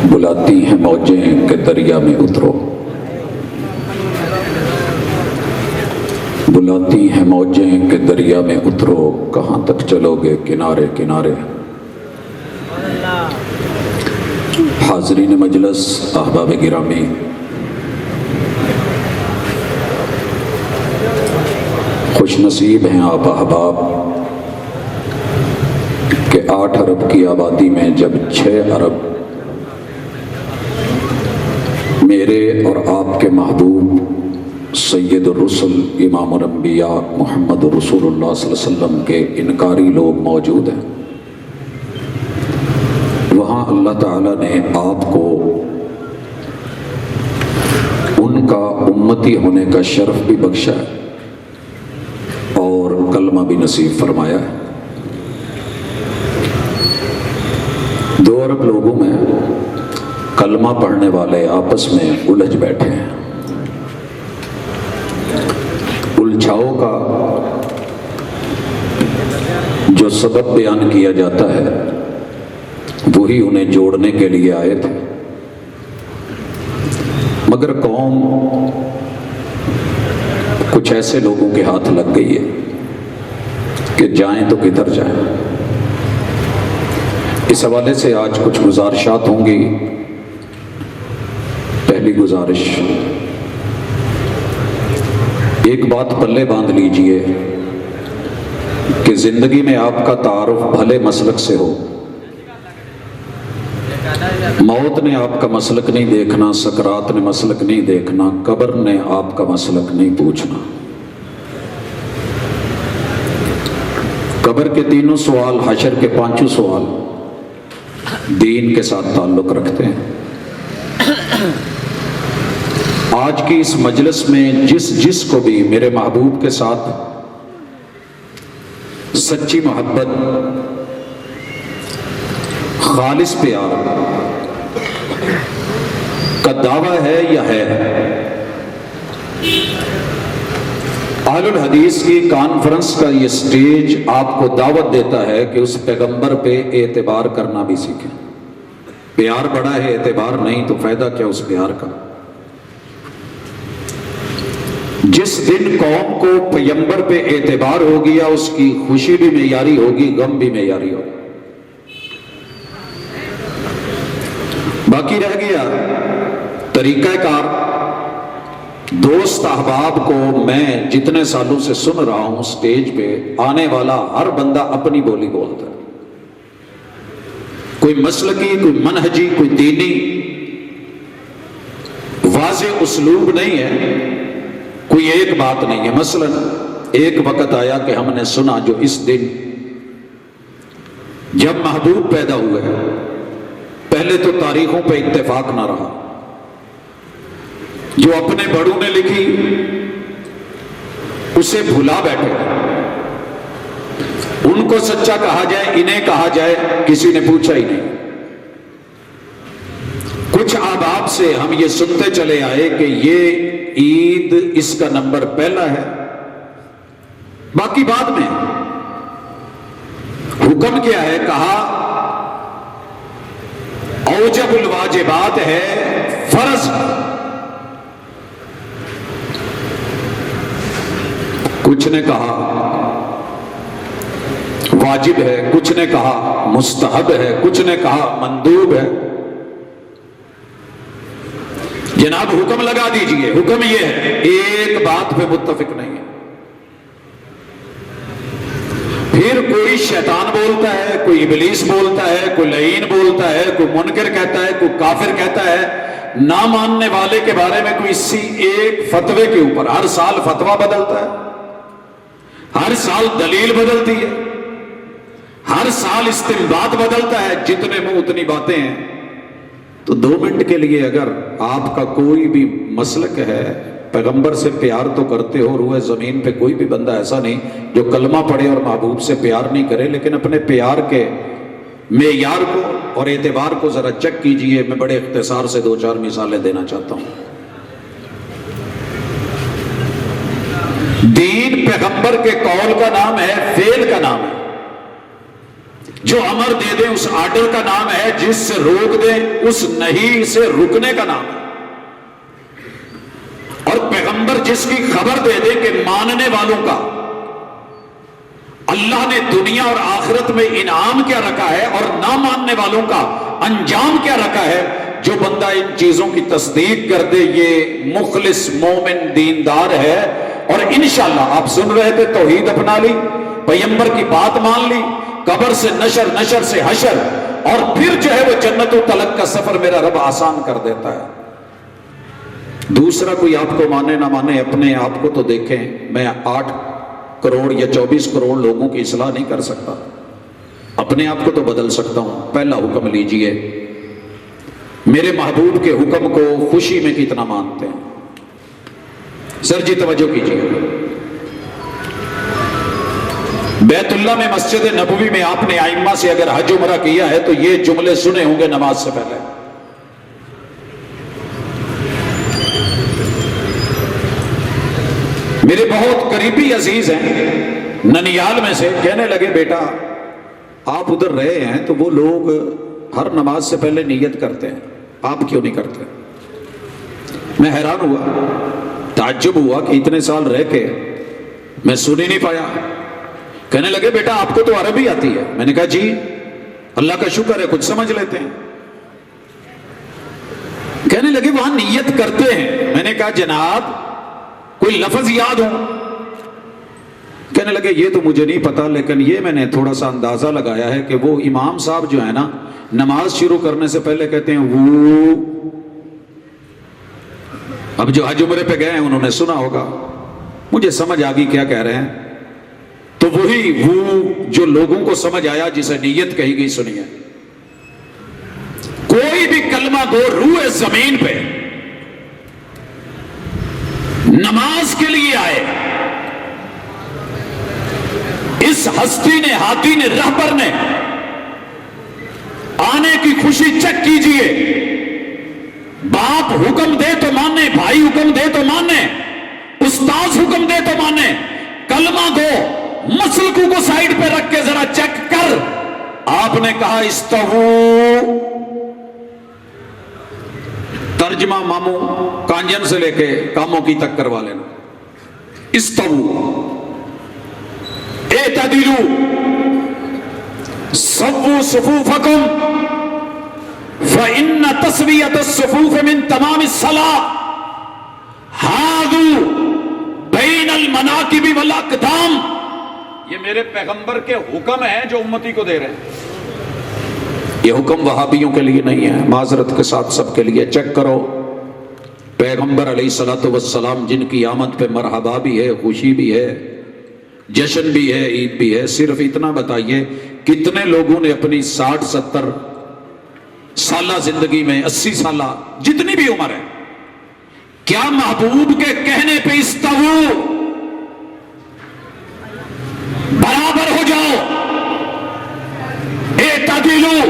بلاتی ہیں موجیں کہ دریا میں اترو، بلاتی ہیں موجیں کہ دریا میں اترو، کہاں تک چلو گے کنارے کنارے۔ حاضرین مجلس، احباب گرامی، خوش نصیب ہیں آپ احباب کہ 8 ارب کی آبادی میں جب 6 ارب میرے اور آپ کے محبوب سید الرسل امام الانبیاء محمد رسول اللہ صلی اللہ علیہ وسلم کے انکاری لوگ موجود ہیں، وہاں اللہ تعالیٰ نے آپ کو ان کا امتی ہونے کا شرف بھی بخشا ہے اور کلمہ بھی نصیب فرمایا ہے۔ 2 ارب لوگوں میں کلمہ پڑھنے والے آپس میں الجھ بیٹھے ہیں۔ الجھاؤ کا جو سبب بیان کیا جاتا ہے وہی انہیں جوڑنے کے لیے آئے تھے، مگر قوم کچھ ایسے لوگوں کے ہاتھ لگ گئی ہے کہ جائیں تو کدھر جائیں۔ اس حوالے سے آج کچھ گزارشات ہوں گی۔ پہلی گزارش، ایک بات پلے باندھ لیجئے کہ زندگی میں آپ کا تعارف بھلے مسلک سے ہو، موت نے آپ کا مسلک نہیں دیکھنا، سکرات نے مسلک نہیں دیکھنا، قبر نے آپ کا مسلک نہیں پوچھنا۔ قبر کے 3 سوال، حشر کے 5 سوال دین کے ساتھ تعلق رکھتے ہیں۔ آج کی اس مجلس میں جس کو بھی میرے محبوب کے ساتھ سچی محبت، خالص پیار کا دعویٰ ہے یا ہے، اہل الحدیث کی کانفرنس کا یہ سٹیج آپ کو دعوت دیتا ہے کہ اس پیغمبر پہ اعتبار کرنا بھی سیکھیں۔ پیار بڑا ہے، اعتبار نہیں، تو فائدہ کیا اس پیار کا؟ جس دن قوم کو پیغمبر پہ اعتبار ہو گیا، اس کی خوشی بھی معیاری ہوگی، غم بھی معیاری ہوگا۔ باقی رہ گیا طریقہ کار۔ دوست احباب کو میں جتنے سالوں سے سن رہا ہوں، سٹیج پہ آنے والا ہر بندہ اپنی بولی بولتا ہے، کوئی مسلکی، کوئی منہجی، کوئی دینی واضح اسلوب نہیں ہے، کوئی ایک بات نہیں ہے۔ مثلا ایک وقت آیا کہ ہم نے سنا جو اس دن جب محبوب پیدا ہوئے، پہلے تو تاریخوں پہ اتفاق نہ رہا، جو اپنے بڑوں نے لکھی اسے بھلا بیٹھے، ان کو سچا کہا جائے، انہیں کہا جائے، کسی نے پوچھا ہی نہیں۔ کچھ آباب سے ہم یہ سنتے چلے آئے کہ یہ عید اس کا نمبر پہلا ہے، باقی بعد میں حکم کیا ہے، کہا اوجب الواجبات ہے، فرض۔ کچھ نے کہا واجب ہے، کچھ نے کہا مستحب ہے، کچھ نے کہا مندوب ہے۔ جناب حکم لگا دیجئے، حکم یہ ہے، ایک بات پہ متفق نہیں ہے۔ پھر کوئی شیطان بولتا ہے، کوئی ابلیس بولتا ہے، کوئی لعین بولتا ہے، کوئی منکر کہتا ہے، کوئی کافر کہتا ہے، نہ ماننے والے کے بارے میں کوئی اسی ایک فتوے کے اوپر ہر سال فتویٰ بدلتا ہے، ہر سال دلیل بدلتی ہے، ہر سال استنباط بدلتا ہے، جتنے منہ اتنی باتیں ہیں۔ تو 2 منٹ کے لیے اگر آپ کا کوئی بھی مسلک ہے، پیغمبر سے پیار تو کرتے ہو، روئے زمین پہ کوئی بھی بندہ ایسا نہیں جو کلمہ پڑھے اور محبوب سے پیار نہیں کرے، لیکن اپنے پیار کے معیار کو اور اعتبار کو ذرا چیک کیجئے۔ میں بڑے اختصار سے 2-4 مثالیں دینا چاہتا ہوں۔ دین پیغمبر کے قول کا نام ہے، فعل کا نام ہے۔ جو امر دے دیں اس آرڈر کا نام ہے، جس سے روک دیں اس نہیں سے رکنے کا نام ہے۔ اور پیغمبر جس کی خبر دے دے کہ ماننے والوں کا اللہ نے دنیا اور آخرت میں انعام کیا رکھا ہے اور نہ ماننے والوں کا انجام کیا رکھا ہے، جو بندہ ان چیزوں کی تصدیق کر دے یہ مخلص مومن دیندار ہے۔ اور انشاءاللہ آپ سن رہے تھے، توحید اپنا لی، پیغمبر کی بات مان لی، قبر سے نشر، نشر سے حشر، اور پھر جو ہے وہ جنت و طلب کا سفر میرا رب آسان کر دیتا ہے۔ دوسرا کوئی آپ کو مانے نہ مانے، اپنے آپ کو تو دیکھیں، میں 8 کروڑ یا 24 کروڑ لوگوں کی اصلاح نہیں کر سکتا، اپنے آپ کو تو بدل سکتا ہوں۔ پہلا حکم لیجئے، میرے محبوب کے حکم کو خوشی میں کتنا مانتے ہیں؟ سر جی توجہ کیجئے، بیت اللہ میں مسجد نبوی میں آپ نے ائمہ سے اگر حج عمرہ کیا ہے تو یہ جملے سنے ہوں گے نماز سے پہلے، میرے بہت قریبی عزیز ہیں ننیال میں سے، کہنے لگے بیٹا آپ ادھر رہے ہیں تو وہ لوگ ہر نماز سے پہلے نیت کرتے ہیں، آپ کیوں نہیں کرتے؟ میں حیران ہوا، تعجب ہوا کہ اتنے سال رہ کے میں سن ہی نہیں پایا۔ کہنے لگے بیٹا آپ کو تو عربی آتی ہے۔ میں نے کہا جی اللہ کا شکر ہے کچھ سمجھ لیتے ہیں۔ کہنے لگے وہاں نیت کرتے ہیں۔ میں نے کہا جناب کوئی لفظ یاد ہو؟ کہنے لگے یہ تو مجھے نہیں پتا، لیکن یہ میں نے تھوڑا سا اندازہ لگایا ہے کہ وہ امام صاحب جو ہے نا نماز شروع کرنے سے پہلے کہتے ہیں وو۔ اب جو حج عمرے پہ گئے ہیں انہوں نے سنا ہوگا، مجھے سمجھ آ گئی کیا کہہ رہے ہیں، تو وہی وہ جو لوگوں کو سمجھ آیا جسے نیت کہی گئی۔ سنیے، کوئی بھی کلمہ گو روح زمین پہ نماز کے لیے آئے، اس ہستی نے، ہاتھی نے، رہبر نے آنے کی خوشی چیک کیجئے۔ باپ حکم دے تو مانے، بھائی حکم دے تو مانے، استاذ حکم دے تو مانے، کلمہ گو مسلکوں کو سائیڈ پہ رکھ کے ذرا چیک کر۔ آپ نے کہا استوو، ترجمہ ماموں کانجن سے لے کے کاموں کی تک کروا لینا۔ استوو، اعتدلوا، سووا صفوفکم فإن تسویۃ الصفوف من تمام الصلاۃ، حاذوا بین المناکب والاقدام۔ یہ میرے پیغمبر کے حکم ہیں جو امتی کو دے رہے ہیں، یہ حکم وہابیوں کے لیے نہیں ہے، معذرت کے ساتھ سب کے لیے۔ چیک کرو، پیغمبر علیہ الصلوۃ والسلام جن کی آمد پہ مرحبا بھی ہے، خوشی بھی ہے، جشن بھی ہے، عید بھی ہے، صرف اتنا بتائیے کتنے لوگوں نے اپنی 60-70 سالہ زندگی میں، 80 سالہ جتنی بھی عمر ہے، کیا محبوب کے کہنے پہ استوو، برابر ہو جاؤ، اعتدلوا،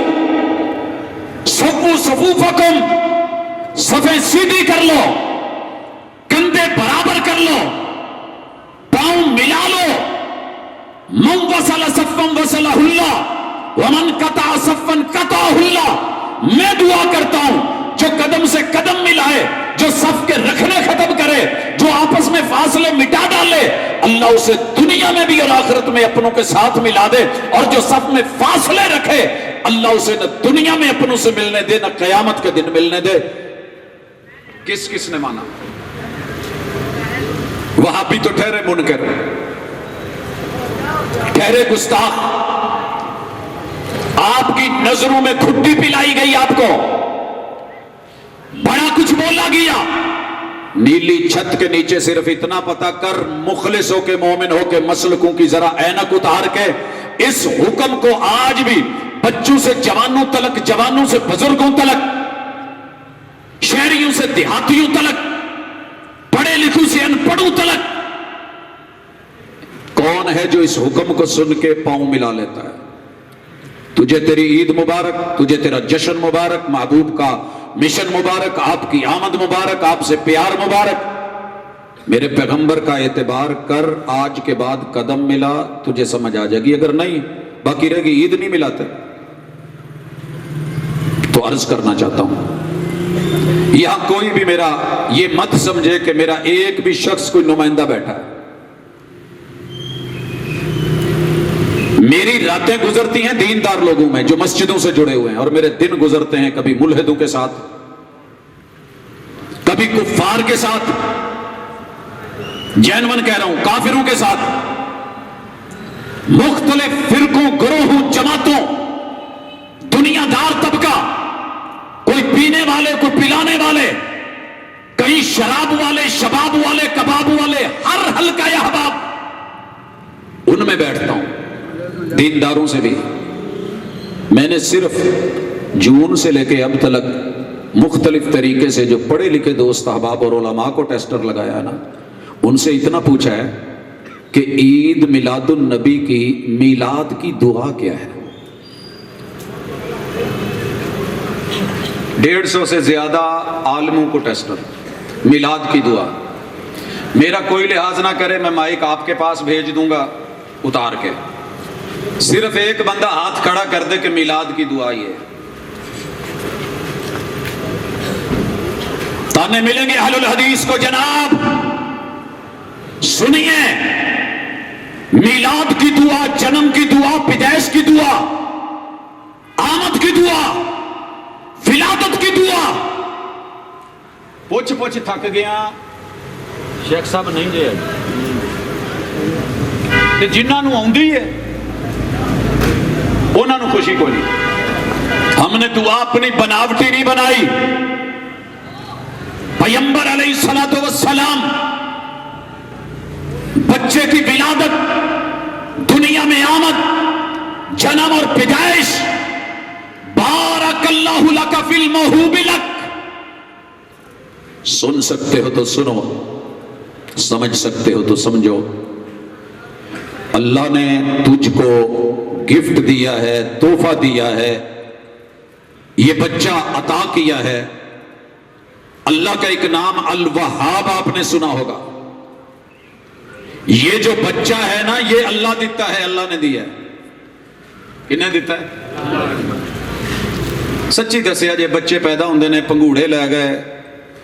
سووا صفوفکم، صفیں سیدھی کر لو، کندھے برابر کر لو، پاؤں ملا لو، من وصل صفا وصلہ اللہ ومن قطع صفا قطعہ اللہ۔ میں دعا کرتا ہوں جو قدم سے قدم ملائے، جو صف کے رکھنے ختم کرے، جو آپس میں فاصلے مٹا ڈالے، اللہ اسے دنیا میں بھی اور آخرت میں اپنوں کے ساتھ ملا دے، اور جو صف میں فاصلے رکھے اللہ اسے نہ دنیا میں اپنوں سے ملنے دے نہ قیامت کے دن ملنے دے۔ کس کس نے مانا؟ وہاں بھی تو ٹھہرے منکر، ٹھہرے گستاخ، آپ کی نظروں میں کھٹی پلائی گئی، آپ کو بڑا کچھ بولا گیا۔ نیلی چھت کے نیچے صرف اتنا پتا کر، مخلص ہو کے، مومن ہو کے، مسلکوں کی ذرا اینک اتار کے اس حکم کو آج بھی بچوں سے جوانوں تلک، جوانوں سے بزرگوں تلک، شہریوں سے دیہاتیوں تلک، پڑھے لکھوں سے ان پڑھوں تلک، کون ہے جو اس حکم کو سن کے پاؤں ملا لیتا ہے؟ تجھے تیری عید مبارک، تجھے تیرا جشن مبارک، محبوب کا مشن مبارک، آپ کی آمد مبارک، آپ سے پیار مبارک۔ میرے پیغمبر کا اعتبار کر، آج کے بعد قدم ملا تجھے سمجھ آ جائے گی، اگر نہیں باقی رہ گئی عید نہیں ملاتے. تو عرض کرنا چاہتا ہوں یہاں کوئی بھی میرا یہ مت سمجھے کہ میرا ایک بھی شخص کوئی نمائندہ بیٹھا ہے. میری راتیں گزرتی ہیں دیندار لوگوں میں جو مسجدوں سے جڑے ہوئے ہیں، اور میرے دن گزرتے ہیں کبھی ملحدوں کے ساتھ، کبھی کفار کے ساتھ، جینون کہہ رہا ہوں کافروں کے ساتھ، مختلف فرقوں، گروہوں، جماعتوں، دنیا دار طبقہ، کوئی پینے والے، کوئی پلانے والے، کئی شراب والے، شباب والے، کباب والے، ہر حلقہ یا احباب ان میں بیٹھتا ہوں. دینداروں سے بھی میں نے صرف جون سے لے کے اب تک مختلف طریقے سے جو پڑھے لکھے دوست احباب اور علماء کو ٹیسٹر لگایا ہے نا، ان سے اتنا پوچھا ہے کہ عید میلاد النبی کی میلاد کی دعا کیا ہے. 150 سے زیادہ عالموں کو ٹیسٹر میلاد کی دعا. میرا کوئی لحاظ نہ کرے، میں مائک آپ کے پاس بھیج دوں گا اتار کے، صرف ایک بندہ ہاتھ کھڑا کر دے کہ میلاد کی دعا یہ ہے. تانے ملیں گے اہل الحدیث کو. جناب سنیے، میلاد کی دعا، جنم کی دعا، پیدائش کی دعا، آمد کی دعا، ولادت کی دعا. پوچھ تھک گیا شیخ صاحب نہیں جے تے جنہاں نوں آوندی ہے انہاں نوں خوشی کوئی نہیں. ہم نے دعا اپنی بناوٹی نہیں بنائی. پیغمبر علیہ الصلوۃ والسلام بچے کی ولادت، دنیا میں آمد، جنم اور پیدائش، بارک اللہ لک فی الموہوب لک. سن سکتے ہو تو سنو، سمجھ سکتے ہو تو سمجھو. اللہ نے تجھ کو گفٹ دیا ہے، تحفہ دیا ہے، یہ بچہ عطا کیا ہے. اللہ کا ایک نام الوہاب آپ نے سنا ہوگا. یہ جو بچہ ہے نا، یہ اللہ دیتا ہے، اللہ نے دیا ہے. کنہیں دیتا ہے؟ سچی دسیا جے بچے پیدا ہوندے نے پنگوڑے لے گئے،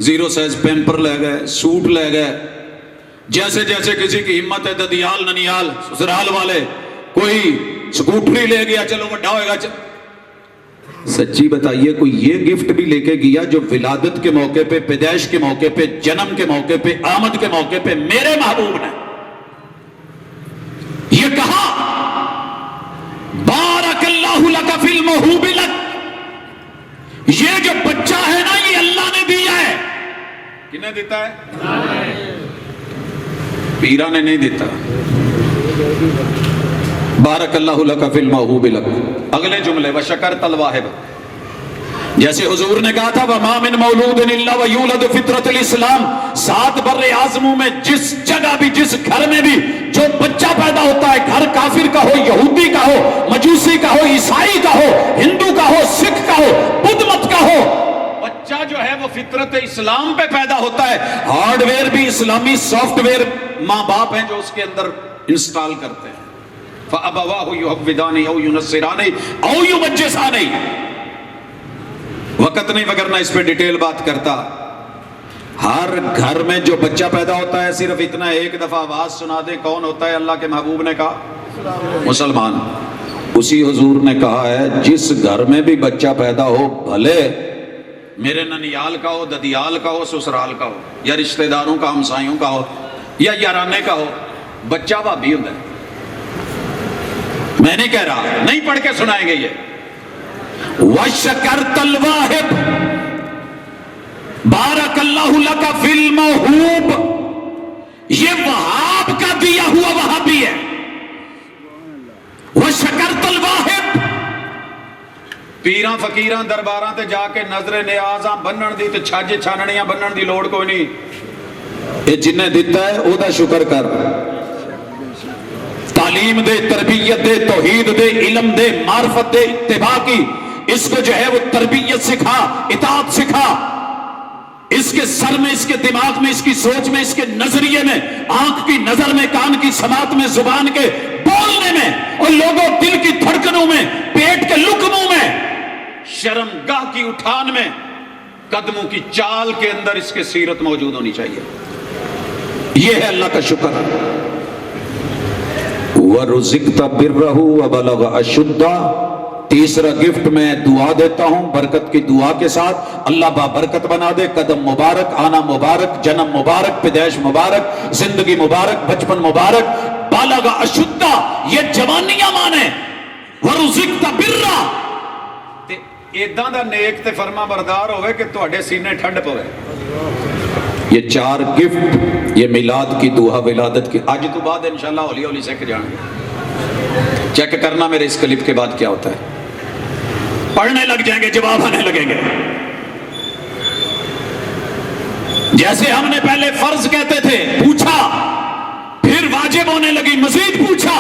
0 سائز پیمپر لے گئے، سوٹ لے گئے، جیسے جیسے کسی کی ہمت ہے، ددیال ننیال سسرال والے، کوئی سکوٹری لے گیا، چلو بڑا ہوئے گا. سچی بتائیے کوئی یہ گفٹ بھی لے کے گیا جو ولادت کے موقع پہ، پیدائش کے موقع پہ، جنم کے موقع پہ، آمد کے موقع پہ میرے محبوب نے یہ کہا بارک اللہ لک فی الموہوب لک. یہ جو بچہ ہے نا، یہ اللہ نے دیا ہے. کنے دیتا ہے؟ پیرا نے نہیں دیتا. بارک اللہ لک فی الموہوب لک. اگلے جملے وشکرت الواہب، جیسے حضور نے کہا تھا وما من مولود الا ویولد فطرت الاسلام. 7 بر اعظموں میں جس جگہ بھی، جس گھر میں بھی جو بچہ پیدا ہوتا ہے، گھر کافر کا ہو، یہودی کا ہو، مجوسی کا ہو، عیسائی کا ہو، ہندو کا ہو، سکھ کا ہو، بدھ مت کا ہو، بچہ جو ہے وہ فطرت اسلام پہ پیدا ہوتا ہے. ہارڈ ویئر بھی اسلامی، سافٹ ویئر ماں باپ ہیں جو اس کے اندر انسٹال کرتے ہیں. فَأَبَوَاهُ يُحَوِّدَانِ أَوْ يُنَصِّرَانِ أَوْ يُمَجِّسَانِ. وقت نہیں وگرنہ اس پہ ڈیٹیل بات کرتا. ہر گھر میں جو بچہ پیدا ہوتا ہے، صرف اتنا ایک دفعہ آواز سنا دے کون ہوتا ہے؟ اللہ کے محبوب نے کہا مسلمان. اسی حضور نے کہا ہے جس گھر میں بھی بچہ پیدا ہو، بھلے میرے ننیال کا ہو، ددیال کا ہو، سسرال کا ہو، یا رشتہ داروں کا، ہمسایوں کا ہو، یا یارانے کا ہو، بچہ بھابی ہوتا ہے. میں نہیں کہہ رہا، نہیں پڑھ کے سنائیں گے یہ. وَشَكَرْتَ الْوَاهِبْ بارک اللہ لک فی الموہوب. یہ وہاب کا دیا ہوا وہابی ہے. وَشَكَرْتَ الْوَاهِبْ. پیراں فقیراں درباراں تے جا کے نظر نیازاں بنن دی تے چھاجے چھاننیاں بنن دی لوڑ کوئی نہیں. یہ جنہیں دیتا ہے او دا شکر کر. تعلیم دے، تربیت دے، توحید دے، علم دے، معرفت دے، اتباع کی، اس کو جو ہے وہ تربیت سکھا، اطاعت سکھا. اس کے سر میں، اس کے دماغ میں، اس کی سوچ میں، اس کے نظریے میں، آنکھ کی نظر میں، کان کی سماعت میں، زبان کے بولنے میں اور لوگوں دل کی دھڑکنوں میں، پیٹ کے لقموں میں، شرمگاہ کی اٹھان میں، قدموں کی چال کے اندر اس کے سیرت موجود ہونی چاہیے. یہ ہے اللہ کا شکر. وَرُزِقْتَ بِرَّهُ وَبَلَغَ أَشُدَّهُ. تیسرا گفٹ میں دعا دیتا ہوں برکت کی دعا کے ساتھ، اللہ بابرکت بنا دے، قدم مبارک، آنا مبارک، جنم مبارک، پیدائش مبارک، زندگی مبارک، بچپن مبارک. بالغ اشدہ یہ جوانیاں مانے. وَرُزِقْتَ بِرَّهُ تے ایداں دا نیک تے فرما بردار ہوئے کہ تواڈے سینے ٹھنڈ پوے. یہ چار گفٹ، یہ میلاد کی دعا، ولادت کی. آج تو بعد انشاءاللہ ہولی ہولی سیکھ جائیں گے. چیک کرنا میرے اس کلپ کے بعد کیا ہوتا ہے. پڑھنے لگ جائیں گے، جواب آنے لگیں گے. جیسے ہم نے پہلے فرض کہتے تھے، پوچھا، پھر واجب ہونے لگی، مزید پوچھا،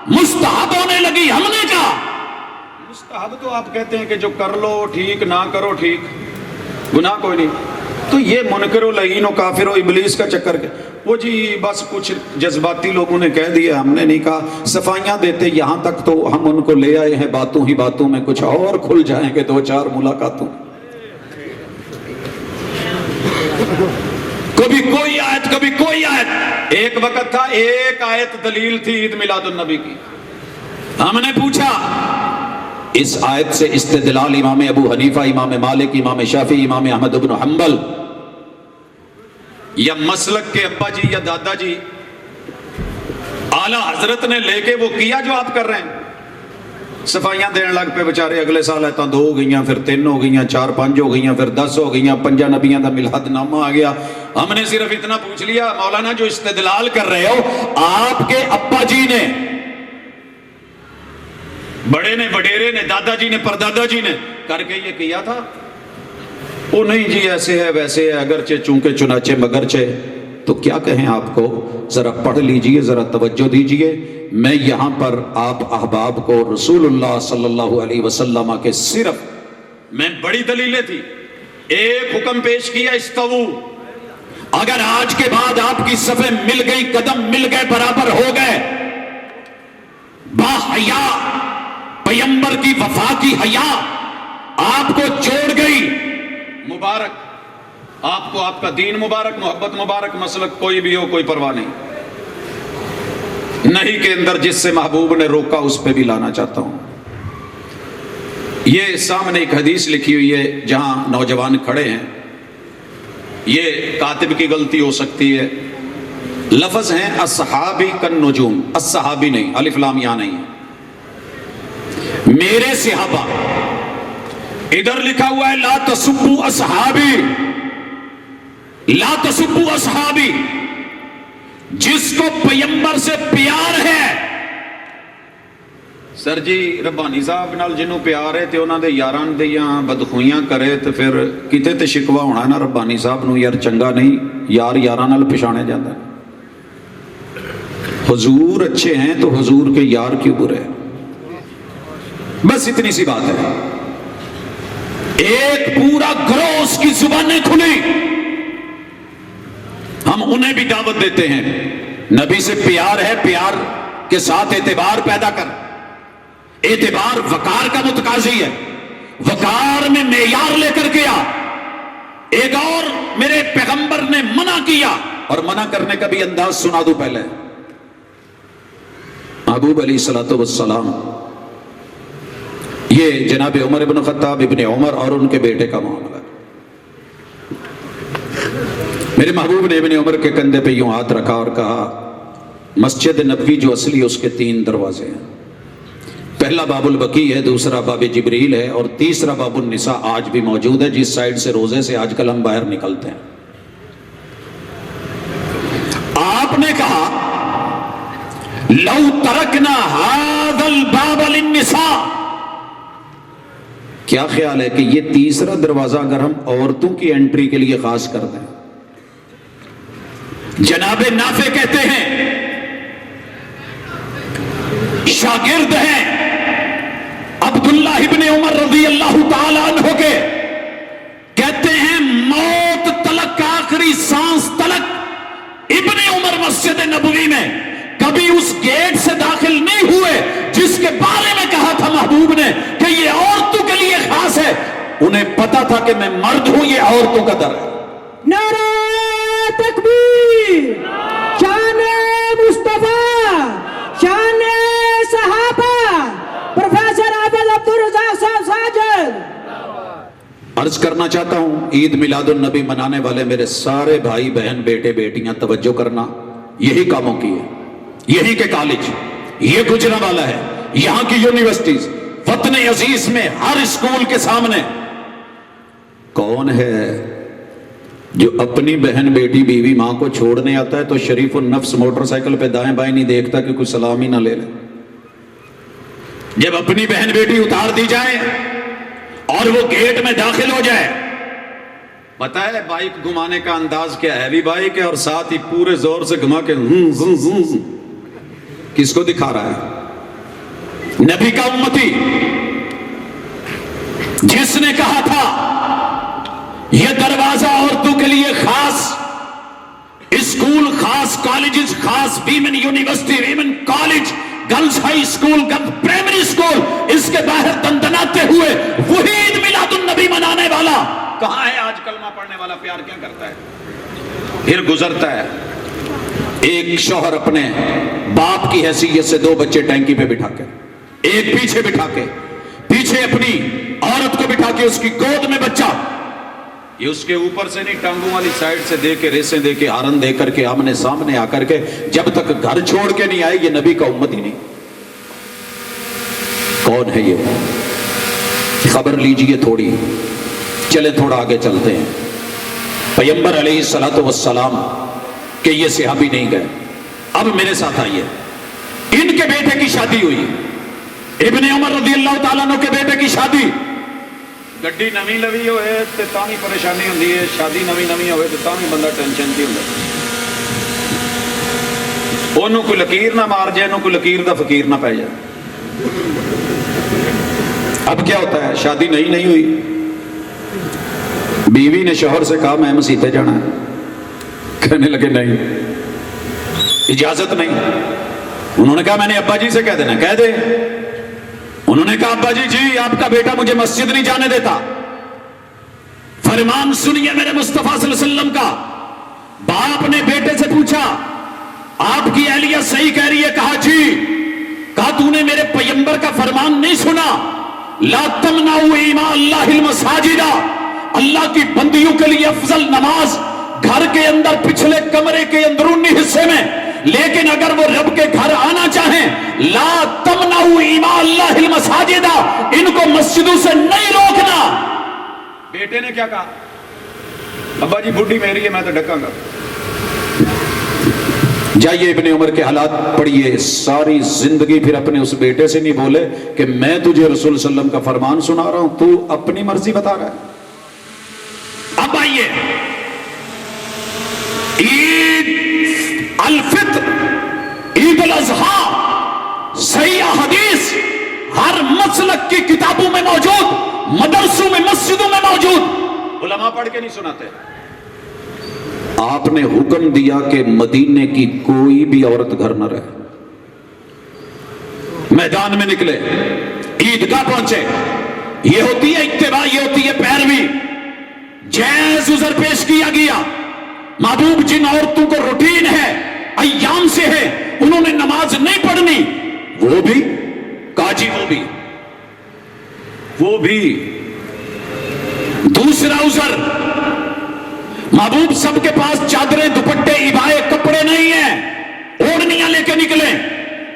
مستحب ہونے لگی. ہم نے کہا مستحب تو آپ کہتے ہیں کہ جو کر لو ٹھیک، نہ کرو ٹھیک، گناہ کوئی نہیں. تو یہ منکر و لعین و کافر و ابلیس کا چکر کے وہ جی بس کچھ جذباتی لوگوں نے کہہ دیا، ہم نے نہیں کہا. صفائیاں دیتے یہاں تک تو ہم ان کو لے آئے ہیں، باتوں ہی باتوں میں کچھ اور کھل جائیں گے، دو چار ملاقاتوں. کبھی کوئی آیت، کبھی کوئی آیت. ایک وقت تھا ایک آیت دلیل تھی عید میلاد النبی کی. ہم نے پوچھا اس آیت سے استدلال امام ابو حنیفہ، امام مالک، امام شافعی، امام احمد بن حنبل یا مسلک کے ابا جی یا دادا جی اعلیٰ حضرت نے لے کے وہ کیا جو آپ کر رہے ہیں. صفائیاں دین لگ پہ بچارے. اگلے سال ہے تو 2 ہو گئیاں، پھر 3 ہو گئیاں، 4 5 ہو گئیاں، پھر 10 ہو گئیاں، 5 نبیاں دا میلاد نامہ آ گیا. ہم نے صرف اتنا پوچھ لیا مولانا جو استدلال کر رہے ہو، آپ کے ابا جی نے، بڑے نے، وڈیرے نے، دادا جی نے، پردادا جی نے کر کے یہ کیا تھا؟ وہ نہیں جی ایسے ہے ویسے ہے، اگرچہ چونکہ چنانچہ مگرچہ. تو کیا کہیں آپ کو؟ ذرا پڑھ لیجئے، ذرا توجہ دیجئے. میں یہاں پر آپ احباب کو رسول اللہ صلی اللہ علیہ وسلم کے صرف میں بڑی دلیلیں تھی، ایک حکم پیش کیا، استوو. اگر آج کے بعد آپ کی صفیں مل گئی، قدم مل گئے، برابر ہو گئے، با حیا پیغمبر کی وفا کی حیا آپ کو چھوڑ گئی، مبارک آپ کو، آپ کا دین مبارک، محبت مبارک، مسلک کوئی بھی ہو، کوئی پرواہ نہیں. نہیں کے اندر جس سے محبوب نے روکا اس پہ بھی لانا چاہتا ہوں. یہ سامنے ایک حدیث لکھی ہوئی ہے جہاں نوجوان کھڑے ہیں. یہ کاتب کی غلطی ہو سکتی ہے. لفظ ہیں الصحابی کالنجوم، الصحابی نہیں، الف لام یہاں نہیں ہے. میرے صحابہ، ادھر لکھا ہوا ہے لا تسبوا اصحابی، لا تسبوا اصحابی. جس کو پیغمبر سے پیار ہے، سر جی ربانی صاحب نال جنوں پیار ہے تے انہاں دے یاراں دیاں بدخوئیاں کرے تے پھر کتے تے شکوا ہونا نا ربانی صاحب نو یار چنگا نہیں، یار یاراں نال پچھانے جاتا ہے. حضور اچھے ہیں تو حضور کے یار کیوں برے ہیں؟ بس اتنی سی بات ہے. ایک پورا گروہ اس کی زبانیں کھلی. ہم انہیں بھی دعوت دیتے ہیں، نبی سے پیار ہے، پیار کے ساتھ اعتبار پیدا کر. اعتبار وقار کا متقاضی ہے، وقار میں معیار لے کر کے آ. ایک اور میرے پیغمبر نے منع کیا، اور منع کرنے کا بھی انداز سنا دوں پہلے. محبوب علیہ الصلوۃ والسلام، یہ جناب عمر بن خطاب، ابن عمر اور ان کے بیٹے کا معاملہ. میرے محبوب نے ابن عمر کے کندھے پہ یوں ہاتھ رکھا اور کہا مسجد نبوی جو اصلی اس کے 3 دروازے ہیں. پہلا باب البقیع ہے، دوسرا باب جبریل ہے، اور تیسرا باب النساء آج بھی موجود ہے، جس سائیڈ سے روزے سے آج کل ہم باہر نکلتے ہیں. آپ نے کہا لو ترکنا ھذا الباب للنساء. کیا خیال ہے کہ یہ تیسرا دروازہ اگر ہم عورتوں کی انٹری کے لیے خاص کر دیں؟ جناب نافع کہتے ہیں، شاگرد ہیں عبداللہ ابن عمر رضی اللہ تعالی عنہ کے، کہتے ہیں موت تلک، آخری سانس تلک ابن عمر مسجد نبوی میں کبھی اس گیٹ سے داخل محبوب نے کہ یہ عورتوں کے لیے خاص ہے، انہیں پتا تھا کہ میں مرد ہوں، یہ عورتوں کا در ہے۔ نعرہ تکبیر، شان مصطفیٰ، شان صحابہ، پروفیسر حافظ عبدالرزاق صاحب ساجد۔ عرض کرنا چاہتا ہوں، عید میلاد النبی منانے والے میرے سارے بھائی بہن بیٹے بیٹیاں توجہ کرنا، یہی کاموں کی ہے، یہی کے کالج، یہ گجرانوالہ ہے، یہاں کی یونیورسٹیز، وطن عزیز میں ہر اسکول کے سامنے کون ہے جو اپنی بہن بیٹی بیوی ماں کو چھوڑنے آتا ہے تو شریف النفس موٹر سائیکل پہ دائیں بائیں نہیں دیکھتا کہ کوئی سلام ہی نہ لے لے؟ جب اپنی بہن بیٹی اتار دی جائے اور وہ گیٹ میں داخل ہو جائے، پتا ہے بائک گھمانے کا انداز کیا ہے؟ بھی بائک ہے اور ساتھ ہی پورے زور سے گھما کے کس کو دکھا رہا ہے؟ نبی کا امتی جس نے کہا تھا یہ دروازہ عورتوں کے لیے خاص، اسکول خاص، کالجز خاص، women university, women college, girls high school, girls primary school, اس کے باہر دندناتے ہوئے وہی عید میلاد النبی منانے والا کہاں ہے؟ آج کلمہ پڑھنے والا پیار کیا کرتا ہے؟ پھر گزرتا ہے ایک شوہر اپنے باپ کی حیثیت سے 2 بچے ٹینکی پہ بٹھا کے، ایک پیچھے بٹھا کے، پیچھے اپنی عورت کو بٹھا کے اس کی گود میں بچہ، یہ اس کے اوپر سے نہیں، ٹانگوں والی سائیڈ سے دے کے، ریسیں دے کے، ہارن دے کر کے، آمنے سامنے آ کر کے، جب تک گھر چھوڑ کے نہیں آئے یہ نبی کا امت ہی نہیں۔ کون ہے یہ؟ خبر لیجئے تھوڑی، چلیں تھوڑا آگے چلتے ہیں۔ پیغمبر علیہ الصلوۃ والسلام کہ یہ صحابی نہیں گئے، اب میرے ساتھ آئیے، ان کے بیٹے کی شادی ہوئی، ابن عمر رضی اللہ تعالیٰ عنہ کے بیٹے کی شادی، گڈی نویں لوی ہوئے تے تاں ہی پریشانی ہوندی ہے، شادی نویں ہوئے تے تاں ہی بندہ ٹینشن دی ہوندا، اونوں کوئی لکیر نہ مار جائے، کوئی لکیر دا فقیر نہ پے جائے۔ اب کیا ہوتا ہے؟ شادی نہیں ہوئی، بیوی نے شوہر سے کہا میں مسیتے جانا ہے، کہنے لگے نہیں، اجازت نہیں۔ انہوں نے کہا میں نے ابا جی سے کہہ دینا، کہہ دے۔ انہوں نے کہا ابا جی آپ کا بیٹا مجھے مسجد نہیں جانے دیتا۔ فرمان سنیے میرے مصطفیٰ صلی اللہ علیہ وسلم کا۔ باپ نے بیٹے سے پوچھا آپ کی اہلیہ صحیح کہہ رہی ہے؟ کہا جی۔ کہا تو نے میرے پیغمبر کا فرمان نہیں سنا؟ لا تمنعوا اماء اللہ المساجد، اللہ کی بندیوں کے لیے افضل نماز گھر کے اندر پچھلے کمرے کے اندرونی حصے میں، لیکن اگر وہ رب کے گھر آنا چاہیں لا تمنعوا اماء اللہ المساجد، ان کو مسجدوں سے نہیں روکنا۔ بیٹے نے کیا کہا؟ ابا جی بڈھی میری ہے میں تو ڈکاں گا۔ جائیے ابن عمر کے حالات پڑھیے، ساری زندگی پھر اپنے اس بیٹے سے نہیں بولے کہ میں تجھے رسول صلی اللہ علیہ وسلم کا فرمان سنا رہا ہوں، تو اپنی مرضی بتا رہا ہے۔ اب آئیے عید الفطر، عید الاضحیٰ، صحیح حدیث ہر مسلک کی کتابوں میں موجود، مدرسوں میں، مسجدوں میں موجود، علماء پڑھ کے نہیں سناتے۔ آپ نے حکم دیا کہ مدینے کی کوئی بھی عورت گھر نہ رہے، میدان میں نکلے، عیدگاہ پہنچے، یہ ہوتی ہے اتباع، یہ ہوتی ہے پیروی۔ جائز عذر پیش کیا گیا، محبوب جن عورتوں کو روٹین ہے، ایام سے ہے، انہوں نے نماز نہیں پڑھنی، وہ بھی کاجی، وہ بھی دوسرا عذر، محبوب سب کے پاس چادریں، دوپٹے، عبائے، کپڑے نہیں ہیں، اوڑھنیاں لے کے نکلیں۔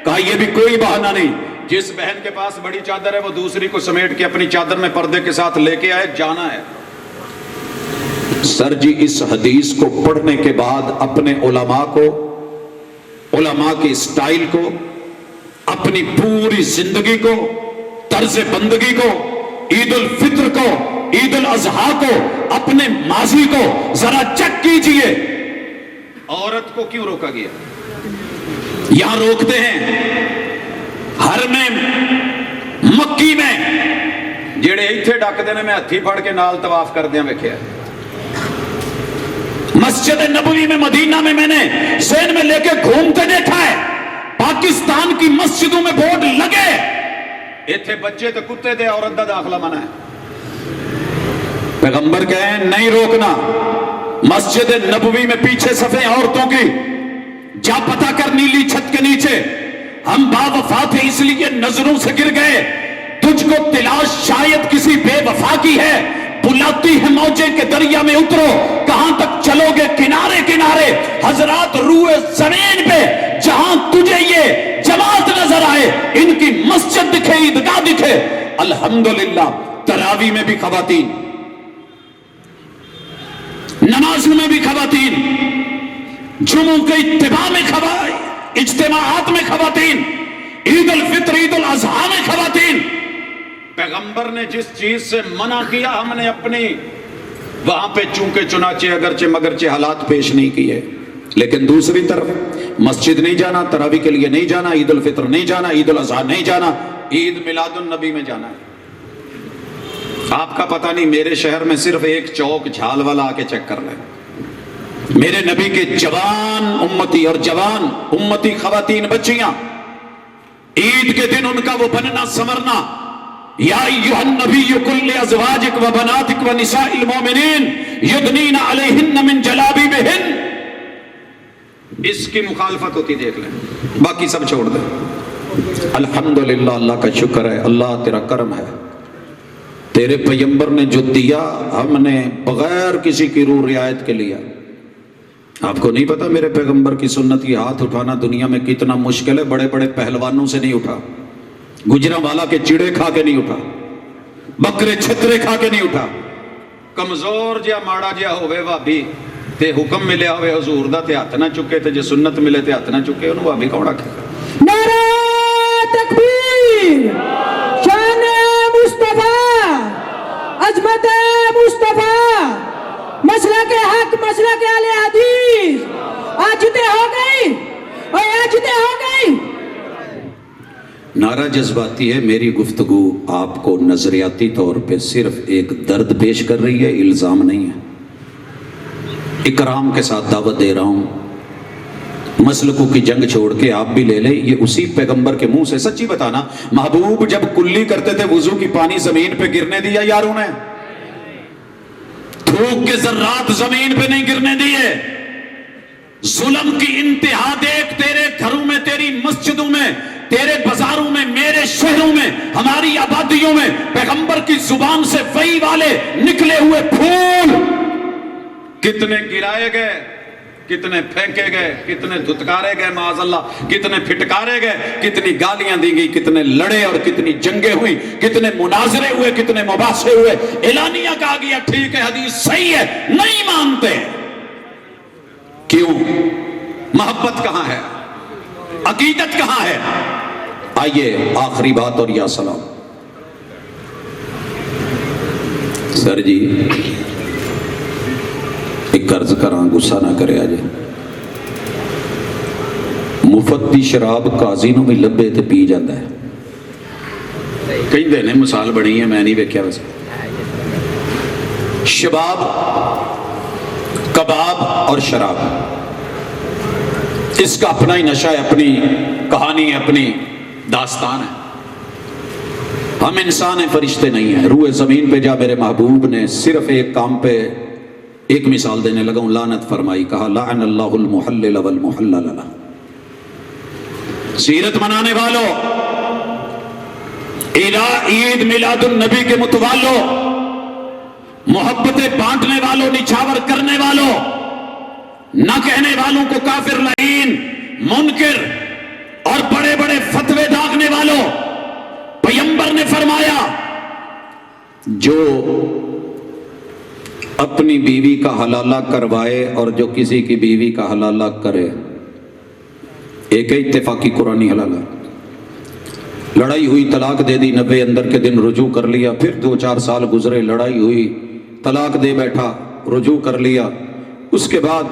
کہا یہ بھی کوئی بہانہ نہیں، جس بہن کے پاس بڑی چادر ہے وہ دوسری کو سمیٹ کے اپنی چادر میں پردے کے ساتھ لے کے آئے، جانا ہے۔ سر جی اس حدیث کو پڑھنے کے بعد اپنے علماء کو، علماء کی سٹائل کو، اپنی پوری زندگی کو، طرز بندگی کو، عید الفطر کو، عید الاضحیٰ کو، اپنے ماضی کو ذرا چیک کیجئے۔ عورت کو کیوں روکا گیا؟ یہاں روکتے ہیں حرم مکی میں، جڑے ایتھے ڈکدے نے میں ہتھی پھڑ کے نال طواف کردیاں ویکھیا۔ مسجد نبوی میں، مدینہ میں نے ذہن میں لے کے گھومتے دیکھا ہے، پاکستان کی مسجدوں میں بورڈ لگے، ایتھے بچے تو کتے دے عورت دا داخلہ منع ہے. پیغمبر کہیں نہیں روکنا. مسجد نبوی میں پیچھے صفیں عورتوں کی جا پتہ کر نیلی چھت کے نیچے. ہم با وفا تھے اس لیے نظروں سے گر گئے. تجھ کو تلاش شاید کسی بے وفا کی ہے. بلاتی ہے موجیں کے دریا میں اترو. کہاں تک چلو گے کنارے کنارے. حضرات روئے زمین پہ جہاں تجھے یہ جماعت نظر آئے, ان کی مسجد دکھے, عیدگاہ دکھے. الحمدللہ تراویح میں بھی خواتین, نماز میں بھی خواتین, جمعوں کے اتباع میں اجتماعات میں خواتین, عید الفطر عید الاضحیٰ میں خواتین. پیغمبر نے جس چیز سے منع کیا ہم نے اپنی وہاں پہ چونکہ چنانچہ اگرچہ مگرچہ حالات پیش نہیں کیے. لیکن دوسری طرف مسجد نہیں جانا, تراویح کے لیے نہیں جانا, عید الفطر نہیں جانا, عید الاضحیٰ نہیں جانا, عید میلاد النبی میں جانا ہے. آپ کا پتہ نہیں میرے شہر میں صرف ایک چوک جھال والا آ کے چیک کر رہے ہیں. میرے نبی کے جوان امتی اور جوان امتی خواتین بچیاں عید کے دن ان کا وہ بننا سمرنا, یا ایھا النبی قل لازواجک و بناتک و نساء المؤمنین یدنین علیہن من جلابیبہن, اس کی مخالفت ہوتی دیکھ لیں, باقی سب چھوڑ دیں. الحمدللہ اللہ کا شکر ہے, اللہ تیرا کرم ہے. تیرے پیغمبر نے جو دیا ہم نے بغیر کسی کی روح رعایت کے لیا. آپ کو نہیں پتا میرے پیغمبر کی سنت یہ ہاتھ اٹھانا دنیا میں کتنا مشکل ہے. بڑے بڑے پہلوانوں سے نہیں اٹھا, گجرانوالا کے چڑے کھا کے نہیں اٹھا, بکرے چھترے کھا کے نہیں اٹھا. کمزور جیا ماڑا جیا ہوئے بھابی تے حکم ملیا ہوئے حضور دا تے ہاتھ نہ چکے, تے جے سنت ملے تے ہاتھ نہ چکے, انہوں بھابی کون آکھے. نعرہ تکبیر, شان مصطفیٰ, عظمت مصطفیٰ, مسلک حق, مسلک اہل حدیث. آجتے ہو گئی اور آجتے ہو گئی. نعرہ جذباتی ہے, میری گفتگو آپ کو نظریاتی طور پہ صرف ایک درد پیش کر رہی ہے, الزام نہیں ہے. اکرام کے ساتھ دعوت دے رہا ہوں, مسلکوں کی جنگ چھوڑ کے آپ بھی لے لیں. یہ اسی پیغمبر کے منہ سے, سچی بتانا محبوب جب کلی کرتے تھے وضو کی پانی زمین پہ گرنے دیا یاروں نے؟ تھوک کے ذرات زمین پہ نہیں گرنے دیے. ظلم کی انتہا دیکھ, تیرے گھروں میں, تیری مسجدوں میں, تیرے بازاروں میں, میرے شہروں میں, ہماری آبادیوں میں پیغمبر کی زبان سے وحی والے نکلے ہوئے پھول کتنے گرائے گئے, کتنے پھینکے گئے, کتنے دھتکارے گئے معاذ اللہ, کتنے پھٹکارے گئے, کتنی گالیاں دی گئی, کتنے لڑے اور کتنی جنگیں ہوئی, کتنے مناظرے ہوئے, کتنے مباحثے ہوئے. اعلانیہ کہا گیا ٹھیک ہے حدیث صحیح ہے, نہیں مانتے. کیوں؟ محبت کہاں ہے, عقیدت کہاں ہے؟ آئیے آخری بات اور یا سلام. سر جی ایک عرض کراں, غصہ نہ کرے آج. مفت دی شراب قاضی نو بھی لبے تے پی جاتا ہے. کئی دینے مثال بنی ہے, میں نہیں ویکھیا ویسے. شباب, کباب اور شراب, اس کا اپنا ہی نشہ ہے, اپنی کہانی ہے, اپنی داستان ہے. ہم انسان ہیں, فرشتے نہیں ہیں. روح زمین پہ جا میرے محبوب نے صرف ایک کام پہ ایک مثال دینے لگا ہوں, لعنت فرمائی. کہا لعن اللہ المحلل والمحلل لہ. سیرت منانے والوں, عید میلاد النبی کے متوالوں, محبتیں بانٹنے والوں, نچھاور کرنے والوں, نہ کہنے والوں کو کافر, لعین, منکر اور بڑے بڑے فتوے داغنے والوں. پیغمبر نے فرمایا جو اپنی بیوی کا حلالہ کروائے اور جو کسی کی بیوی کا حلالہ کرے, ایک ہی اتفاقی قرآنی حلالہ. لڑائی ہوئی, طلاق دے دی, 90 اندر کے دن رجوع کر لیا, پھر 2-4 سال گزرے, لڑائی ہوئی, طلاق دے بیٹھا, رجوع کر لیا, اس کے بعد